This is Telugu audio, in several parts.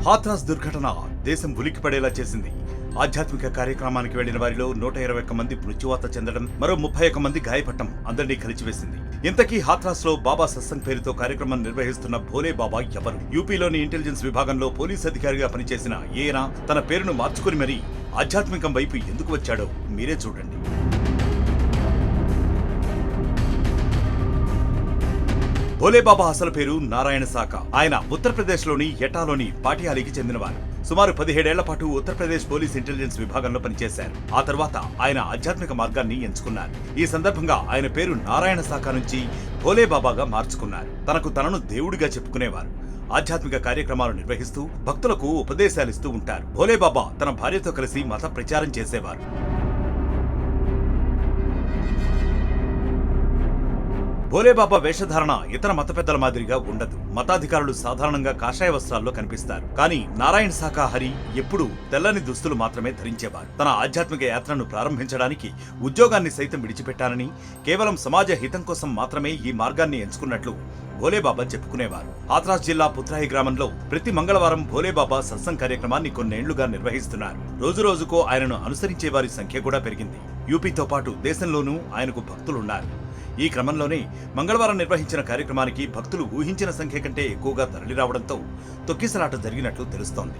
హాథ్రాస్ దుర్ఘటన దేశం ఉలిక్కిపడేలా చేసింది. ఆధ్యాత్మిక కార్యక్రమానికి వెళ్లిన వారిలో 121 మంది మృత్యువాత చెందడం, మరో 31 మంది గాయపడటం అందరినీ కలిచివేసింది. ఇంతకీ హాథ్రాస్ లో బాబా సత్సంగ్ పేరుతో కార్యక్రమం నిర్వహిస్తున్న భోలే బాబా ఎవరు? యూపీలోని ఇంటెలిజెన్స్ విభాగంలో పోలీస్ అధికారిగా పనిచేసిన ఈయన తన పేరును మార్చుకుని మరీ ఆధ్యాత్మికం వైపు ఎందుకు వచ్చాడో మీరే చూడండి. భోలేబాబా అసలు పేరు నారాయణ సాకా. ఆయన ఉత్తరప్రదేశ్ లోని ఎటాలోని పాటియాలీకి చెందినవారు. సుమారు 17 ఏళ్ల పాటు ఉత్తరప్రదేశ్ పోలీస్ ఇంటెలిజెన్స్ విభాగంలో పనిచేశారు. ఆ తర్వాత ఆయన ఆధ్యాత్మిక మార్గాన్ని ఎంచుకున్నారు. ఈ సందర్భంగా ఆయన పేరు నారాయణ సాకా నుంచి భోలేబాబాగా మార్చుకున్నారు. తనను దేవుడిగా చెప్పుకునేవారు. ఆధ్యాత్మిక కార్యక్రమాలు నిర్వహిస్తూ భక్తులకు ఉపదేశాలిస్తూ ఉంటారు. భోలేబాబా తన భార్యతో కలిసి మత ప్రచారం చేసేవారు. భోలేబాబా వేషధారణ ఇతర మత పెద్దల మాదిరిగా ఉండదు. మతాధికారులు సాధారణంగా కాషాయ వస్త్రాల్లో కనిపిస్తారు. కానీ నారాయణ సాకా హరి ఎప్పుడూ తెల్లని దుస్తులు మాత్రమే ధరించేవారు. తన ఆధ్యాత్మిక యాత్రను ప్రారంభించడానికి ఉద్యోగాన్ని సైతం విడిచిపెట్టానని, కేవలం సమాజ హితం కోసం మాత్రమే ఈ మార్గాన్ని ఎంచుకున్నట్లు భోలేబాబా చెప్పుకునేవారు. హాథ్రాస్ జిల్లా పుత్రాయి గ్రామంలో ప్రతి మంగళవారం భోలేబాబా సత్సంగ్ కార్యక్రమాన్ని కొన్నేళ్లుగా నిర్వహిస్తున్నారు. రోజురోజుకో ఆయనను అనుసరించే వారి సంఖ్య కూడా పెరిగింది. యూపీతో పాటు దేశంలోనూ ఆయనకు భక్తులున్నారు. ఈ క్రమంలోనే మంగళవారం నిర్వహించిన కార్యక్రమానికి భక్తులు ఊహించిన సంఖ్య కంటే ఎక్కువగా తరలిరావడంతో తొక్కిసలాట జరిగినట్లు తెలుస్తోంది.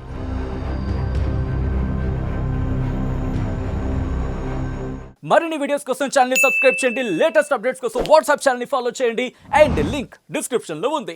మరిన్ని వీడియోస్ కోసం ఛానల్ ని సబ్స్క్రైబ్ చేయండి. లేటెస్ట్ అప్డేట్స్ కోసం వాట్సాప్ ఛానల్ ని ఫాలో చేయండి. అండ్ లింక్ డిస్క్రిప్షన్ లో ఉంది.